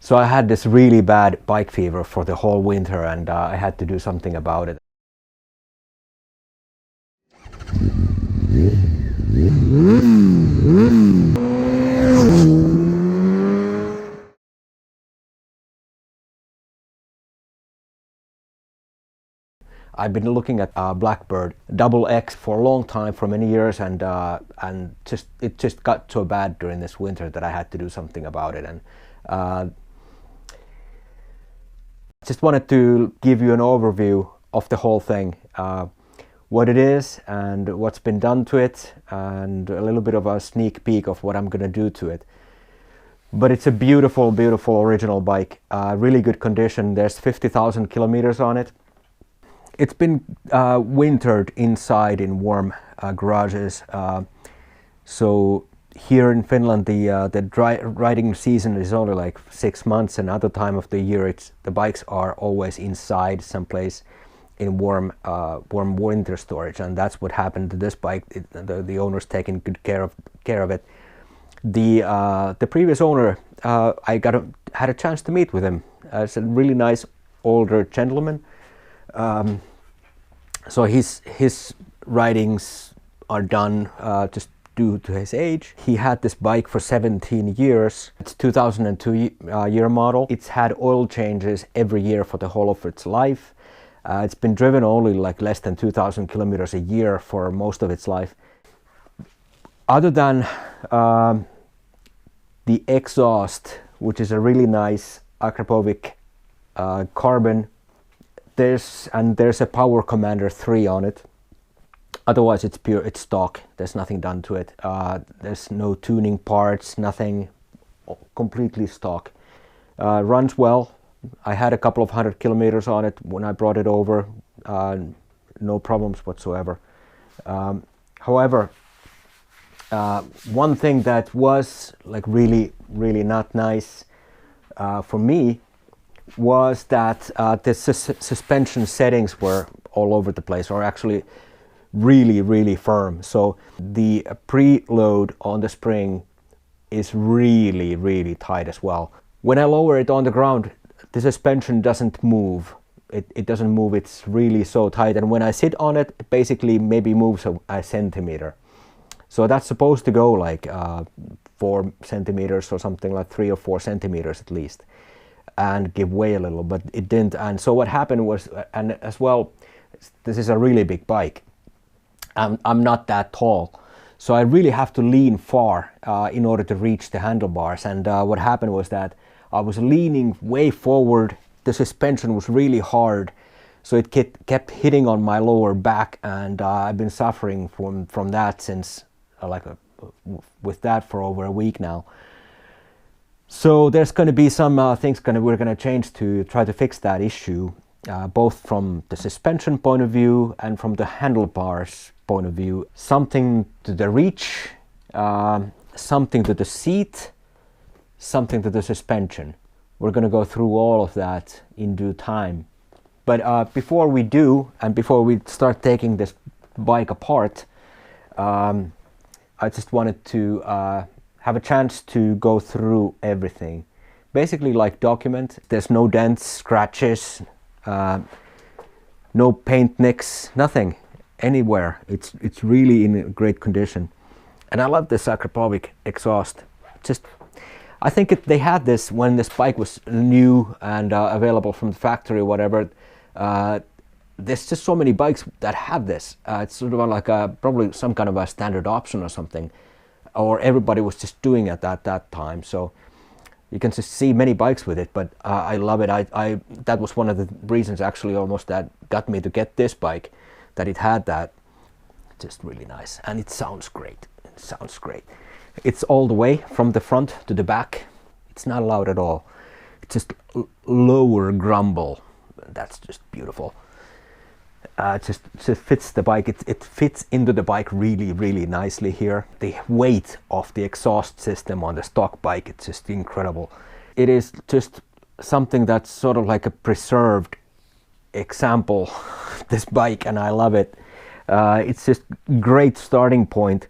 So I had this really bad bike fever for the whole winter, and I had to do something about it. I've been looking at Blackbird XX for a long time, for many years, and it just got so bad during this winter that I had to do something about it. And just wanted to give you an overview of the whole thing, what it is and what's been done to it, and a little bit of a sneak peek of what I'm gonna do to it. But it's a beautiful, beautiful original bike, really good condition. There's 50,000 kilometers on it. It's been wintered inside in warm garages. So here in Finland, the riding season is only like 6 months, and other time of the year, the bikes are always inside someplace in warm winter storage, and that's what happened to this bike. The owner's taking good care of it. The previous owner, I had a chance to meet with him. It's a really nice older gentleman. So his ridings are done just due to his age. He had this bike for 17 years. It's 2002 year model. It's had oil changes every year for the whole of its life. It's been driven only like less than 2,000 kilometers a year for most of its life. Other than the exhaust, which is a really nice Akrapovic carbon, there's a Power Commander 3 on it. Otherwise it's stock. There's nothing done to it. There's no tuning parts, nothing, completely stock. Runs well. I had a couple of 100 kilometers on it when I brought it over. No problems whatsoever. However, one thing that was like really not nice for me was that the suspension settings were all over the place, or actually really firm. So the preload on the spring is really tight as well. When I lower it on the ground, the suspension doesn't move. It doesn't move. It's really so tight, and when I sit on it, it basically maybe moves a centimeter. So that's supposed to go like 4 centimeters or something, like 3 or 4 centimeters at least, and give way a little, but it didn't. And so what happened was, and as well, this is a really big bike. I'm not that tall, so I really have to lean far in order to reach the handlebars. And what happened was that I was leaning way forward. The suspension was really hard, so it kept hitting on my lower back, and I've been suffering from that since with that for over a week now. So there's going to be some things we're going to change to try to fix that issue, both from the suspension point of view and from the handlebars point of view. Something to the reach, something to the seat, something to the suspension. We're going to go through all of that in due time. But before we do, and before we start taking this bike apart, I just wanted to have a chance to go through everything. Basically like document. There's no dents, scratches, no paint nicks, nothing anywhere. It's really in great condition. And I love this Akrapovic exhaust. I think they had this when this bike was new and available from the factory or whatever. There's just so many bikes that have this. It's sort of like probably some kind of a standard option or something, or everybody was just doing it at that time. So you can just see many bikes with it, but I love it. That was one of the reasons actually almost that got me to get this bike, that it had that. Just really nice, and it sounds great. It sounds great. It's all the way from the front to the back. It's not loud at all. It's just lower grumble. That's just beautiful. It just fits the bike. It fits into the bike really nicely here. The weight of the exhaust system on the stock bike, it's just incredible. It is just something that's sort of like a preserved example, this bike, and I love it. It's just great starting point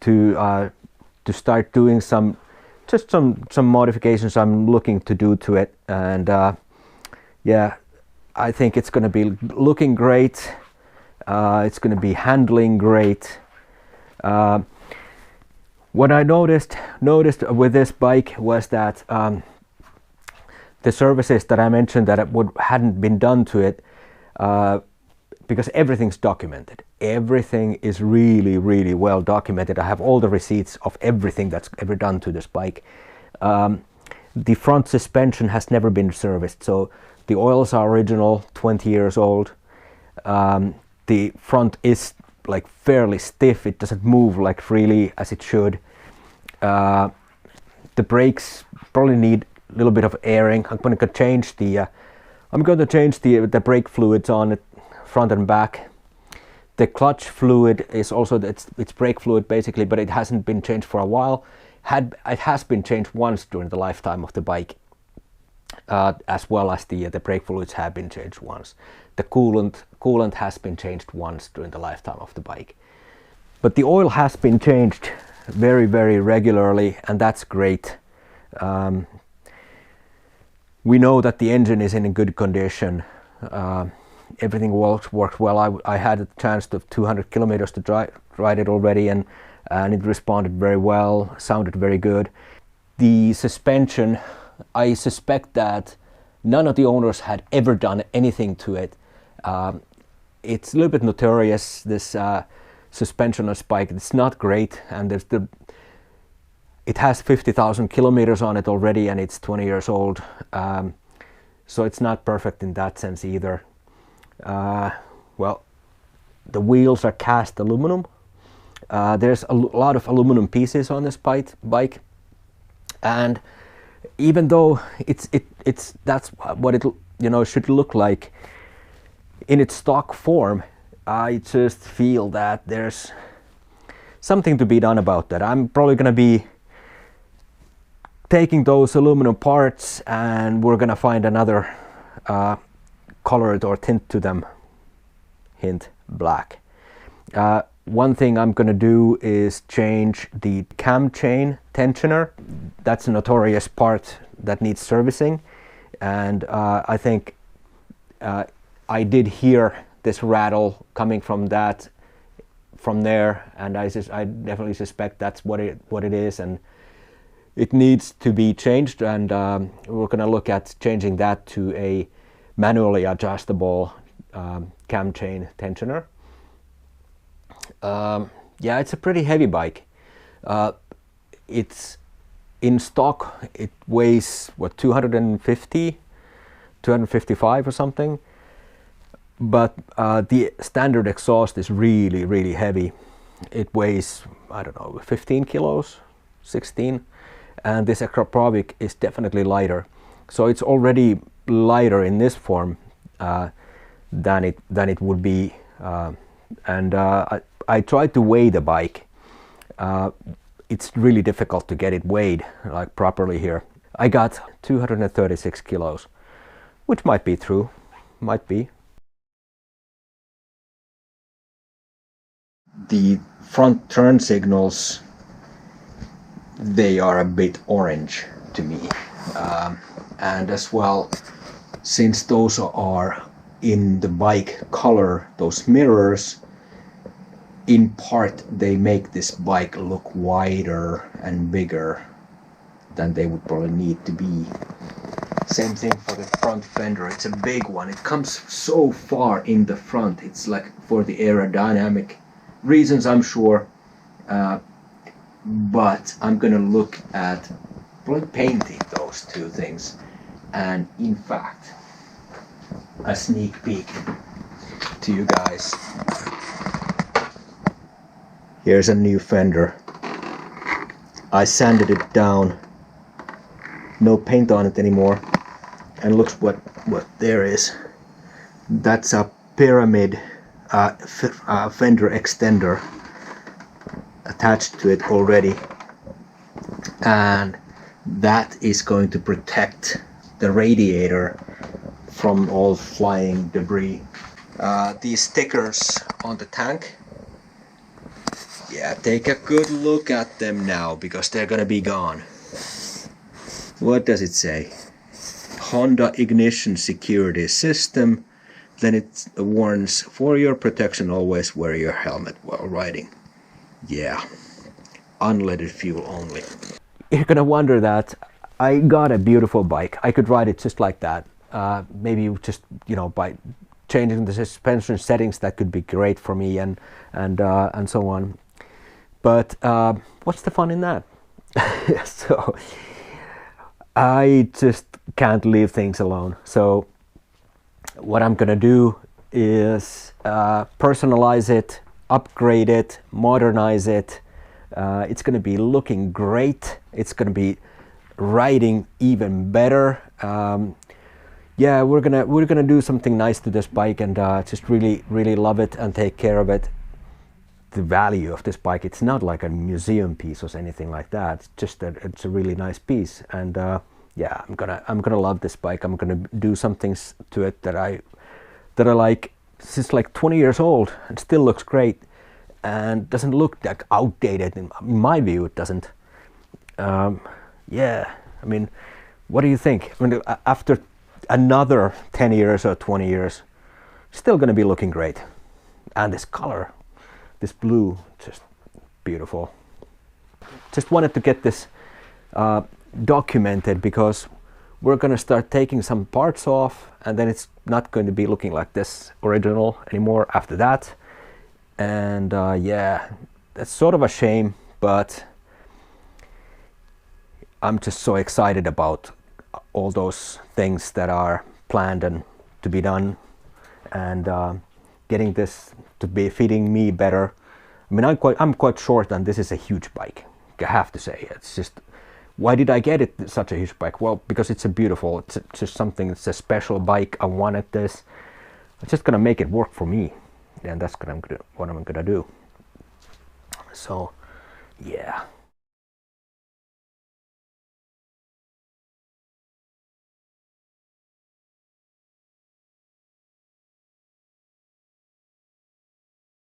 to start doing some just some modifications I'm looking to do to it, and yeah, I think it's going to be looking great. It's going to be handling great. What I noticed with this bike was that the services that I mentioned that hadn't been done to it, because everything's documented. Everything is really, really well documented. I have all the receipts of everything that's ever done to this bike. The front suspension has never been serviced, so the oils are original, 20 years old. The front is like fairly stiff. It doesn't move like freely as it should. The brakes probably need a little bit of airing. I'm going to change the brake fluids on it, front and back. The clutch fluid is also it's brake fluid basically, but it hasn't been changed for a while. It has been changed once during the lifetime of the bike, as well as the brake fluids have been changed once. The coolant has been changed once during the lifetime of the bike. But the oil has been changed very, very regularly, and that's great. We know that the engine is in good condition. Everything works well. I had a chance of 200 kilometers to ride it already, and it responded very well, sounded very good. The suspension, I suspect that none of the owners had ever done anything to it. It's a little bit notorious, this suspension on this bike. It's not great, and it has 50,000 kilometers on it already, and it's 20 years old. So it's not perfect in that sense either. Well, the wheels are cast aluminum. There's a lot of aluminum pieces on this bike, and even though that's what it should look like in its stock form, I just feel that there's something to be done about that. I'm probably going to be taking those aluminum parts, and we're going to find another color or tint to them. Hint, black. One thing I'm going to do is change the cam chain tensioner. That's a notorious part that needs servicing, and I think I did hear this rattle coming from there, and I definitely suspect that's what it is, and it needs to be changed, and we're going to look at changing that to a manually adjustable cam chain tensioner. Yeah, it's a pretty heavy bike. It's in stock, it weighs what, 250, 255 or something, but the standard exhaust is really, really heavy. It weighs, I don't know, 15 kilos, 16, and this Akrapovic is definitely lighter. So it's already lighter in this form than it would be, and I tried to weigh the bike. It's really difficult to get it weighed like properly here. I got 236 kilos, which might be true, might be. The front turn signals, they are a bit orange to me, and as well, since those are in the bike color, those mirrors, in part they make this bike look wider and bigger than they would probably need to be. Same thing for the front fender. It's a big one. It comes so far in the front. It's like for the aerodynamic reasons, I'm sure, but I'm gonna look at probably painting those two things. And in fact, a sneak peek to you guys. Here's a new fender. I sanded it down, no paint on it anymore, and look what there is. That's a pyramid fender extender attached to it already, and that is going to protect the radiator from all flying debris. These stickers on the tank, yeah, take a good look at them now, because they're gonna be gone. What does it say? Honda ignition security system. Then it warns, for your protection always wear your helmet while riding. Yeah, unleaded fuel only. You're gonna wonder that I got a beautiful bike. I could ride it just like that. Maybe just, you know, by changing the suspension settings, that could be great for me, and so on. But what's the fun in that? So I just can't leave things alone. So what I'm gonna do is personalize it, upgrade it, modernize it. It's gonna be looking great. It's gonna be riding even better. Yeah, we're gonna do something nice to this bike, and just really love it and take care of it. The value of this bike, it's not like a museum piece or anything like that. It's just that it's a really nice piece, and yeah, I'm gonna love this bike. I'm gonna do some things to it that I like. It's like 20 years old and still looks great, and doesn't look like outdated. In my view, it doesn't. Yeah, I mean, what do you think? I mean, after another 10 years or 20 years, still gonna be looking great. And this color, this blue, just beautiful. Just wanted to get this documented, because we're gonna start taking some parts off, and then it's not going to be looking like this original anymore after that. And yeah, that's sort of a shame, but I'm just so excited about all those things that are planned and to be done, and getting this to be fitting me better. I mean, I'm quite short, and this is a huge bike. I have to say, it's just, why did I get it such a huge bike? Well, because it's just something. It's a special bike. I wanted this. I'm just gonna make it work for me, and that's what I'm gonna do. So, yeah.